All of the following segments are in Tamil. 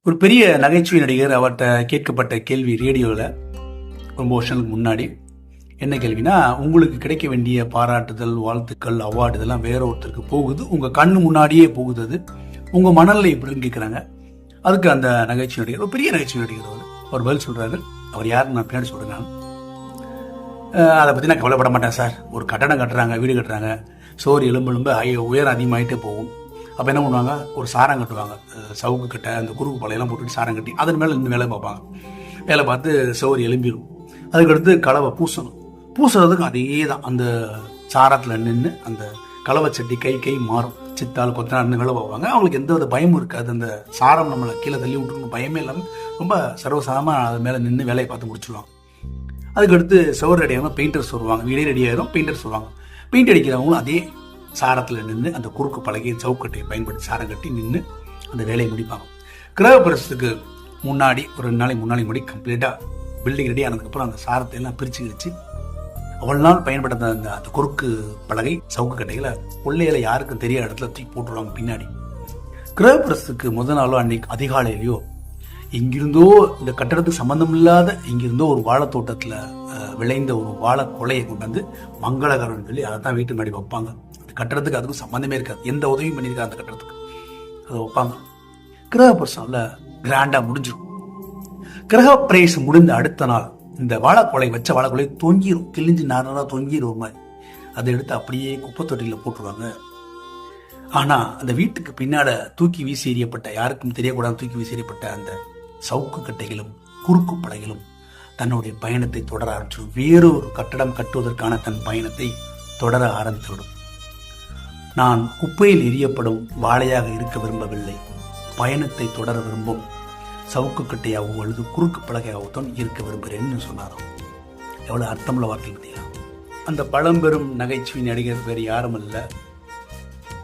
ஒரு பெரிய நகைச்சுவை நடிகர் அவர்கிட்ட கேட்கப்பட்ட கேள்வி ரேடியோவில் ரொம்ப வருஷங்களுக்கு முன்னாடி என்ன கேள்வினா, உங்களுக்கு கிடைக்க வேண்டிய பாராட்டுதல், வாழ்த்துக்கள், அவார்டு இதெல்லாம் வேற ஒருத்தருக்கு போகுது, உங்கள் கண்ணு முன்னாடியே போகுது, அது உங்கள் மணலில் எப்படின்னு கேட்குறாங்க. அதுக்கு அந்த நகைச்சுவை நடிகர், ஒரு பெரிய நகைச்சுவை நடிகர், அவர் பதில் சொல்கிறாரு. அவர் யாருன்னு நான் பின்னாடி சொல்கிறேன். நான் அதை பற்றி நான் கவலைப்பட மாட்டேன் சார். ஒரு கட்டடம் கட்டுறாங்க, வீடு கட்டுறாங்க, சோறு எலும்பு உயரம் அதிகமாகிட்டே போகும். அப்போ என்ன பண்ணுவாங்க, ஒரு சாரம் கட்டுவாங்க, சவுக்கு கட்டை, அந்த குறுக்கு பழையெல்லாம் போட்டுட்டு சாரம் கட்டி அதன் மேலே இன்னும் வேலை பார்ப்பாங்க. வேலை பார்த்து சோறு எலும்பிடும். அதுக்கடுத்து கலவை பூசுறதுக்கு அதே தான், அந்த சாரத்தில் நின்று அந்த கலவை சட்டி கை மாறும். சித்தாள் கொத்தனார்னு வேலை பார்ப்பாங்க. அவங்களுக்கு எந்த வித பயமும் இருக்காது. அந்த சாரம் நம்மளை கீழே தள்ளி விட்டுருணும் பயமே இல்லாமல் ரொம்ப சர்வசாரமாக அது மேலே நின்று வேலையை பார்த்து முடிச்சுடுவாங்க. அதுக்கடுத்து சவர் ரெடியாகும், பெயிண்டர்ஸ் வருவாங்க. வீடே ரெடியாயிரும், பெயிண்டர்ஸ் வருவாங்க. பெயிண்ட் அடிக்கிறவங்களும் அதே சாரத்தில் நின்று அந்த குறுக்கு பலகை சவுக்கட்டையை பயன்படுத்தி சாரம் கட்டி நின்று அந்த வேலையை முடிப்பாங்க. கிரகப்பிரவேசத்துக்கு முன்னாடி ஒரு 2 நாளைக்கு முன்னாடி கம்ப்ளீட்டாக பில்டிங் ரெடி ஆனதுக்கப்புறம் அந்த சாரத்தை எல்லாம் பிரித்து கிழிச்சு அவ்வளோ நாள் பயன்படுத்த அந்த குறுக்கு பலகை சவுக்கு கட்டைகளை கொள்ளையில யாருக்கும் தெரியாத இடத்துல தூக்கி போட்டுருவாங்க பின்னாடி. கிரகப்பிரவேசத்துக்கு முதல் நாளோ அன்னைக்கு அதிகாலையிலையோ இங்கிருந்தோ இந்த கட்டடத்துக்கு சம்பந்தம் இல்லாத இங்கிருந்தோ ஒரு வாழைத்தோட்டத்தில் விளைந்த ஒரு வாழை கொலையை கொண்டு வந்து மங்களகரம்னு சொல்லி அதை தான் வீட்டு முன்னாடி வைப்பாங்க. அந்த கட்டடத்துக்கு அதுக்கும் சம்மந்தமே இருக்காது, எந்த உதவியும் பண்ணியிருக்காது அந்த கட்டடத்துக்கு, அதை வைப்பாங்க. கிரகப்பிரவேசம்ல கிராண்டாக முடிஞ்சிடும். கிரகப்பிரவேசம் முடிந்த அடுத்த நாள் இந்த வாழைக்கொலை வச்ச வாழைக்கொலை தொங்கிடும், கிழிஞ்சு நாராக தொங்கிடும் ஒரு மாதிரி. அதை எடுத்து அப்படியே குப்பை தொட்டியில் போட்டுருவாங்க. ஆனால் அந்த வீட்டுக்கு பின்னால தூக்கி வீசி எறியப்பட்ட, யாருக்கும் தெரியக்கூடாது தூக்கி வீசி எறியப்பட்ட அந்த சவுக்கு கட்டைகளும் குறுக்கு படைகளும் தன்னுடைய பயணத்தை தொடர ஆரம்பிச்சிடும். வேறொரு கட்டடம் கட்டுவதற்கான தன் பயணத்தை தொடர ஆரம்பித்துவிடும். நான் குப்பையில் எரியப்படும் வாழையாக இருக்க விரும்பவில்லை, பயணத்தை தொடர விரும்பும் சவுக்கு கட்டையாகவோ அல்லது குறுக்கு பலகையாகத்தான் இருக்க விரும்புகிறேன்னு சொன்னாராம். எவ்வளோ அர்த்தமுள்ள வார்த்தை பார்த்தீங்களா? அந்த பழம்பெரும் நகைச்சுவை நடிகர் வேறு யாரும் அல்ல,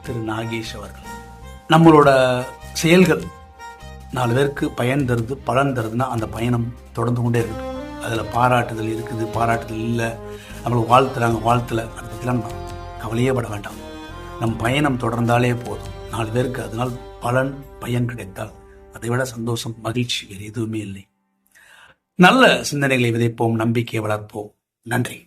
திரு நாகேஷ் அவர்கள். நம்மளோட செயல்கள் 4 பேருக்கு பயன் தருது, பலன் தருதுன்னா அந்த பயணம் தொடர்ந்து கொண்டே இருக்குது. அதில் பாராட்டுதல் இருக்குது, பாராட்டுதல் இல்லை, நம்மளை வாழ்த்துறாங்க, வாழ்த்தலை, அதை பற்றிலாம் நம்ம கவலையே பட வேண்டாம். நம் பயணம் தொடர்ந்தாலே போதும். 4 பேருக்கு அதனால் பலன் பயன் கிடைத்தால் அதை விட சந்தோஷம், மகிழ்ச்சி வேறு எதுவுமே இல்லை. நல்ல சிந்தனைகளை விதைப்போம், நம்பிக்கையை வளர்ப்போம். நன்றி.